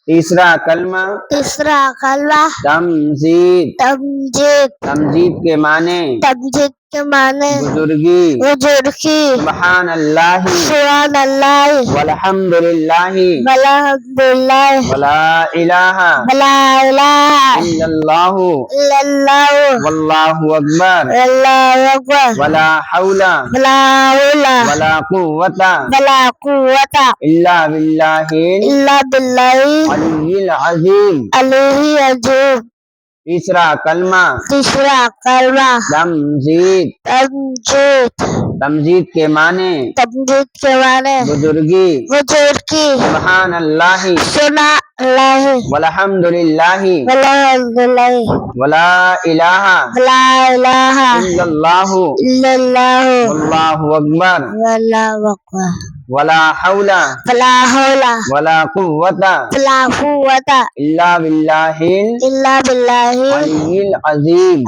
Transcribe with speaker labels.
Speaker 1: تیسرا کلمہ تمجید۔ تمجید کے معنی بزرگی۔ سبحان اللہ والحمد للہ ولا الہ الا اللہ واللہ اکبر ولا حول ولا قوۃ الا باللہ العلی العظیم۔ تیسرا کلمہ تمجید۔ تمجید کے معنی بزرگی۔ سبحان اللہ والحمد للہ ولا الہ الا اللہ واللہ اکبر ولا حول ولا قوۃ الا باللہ العلی العظیم۔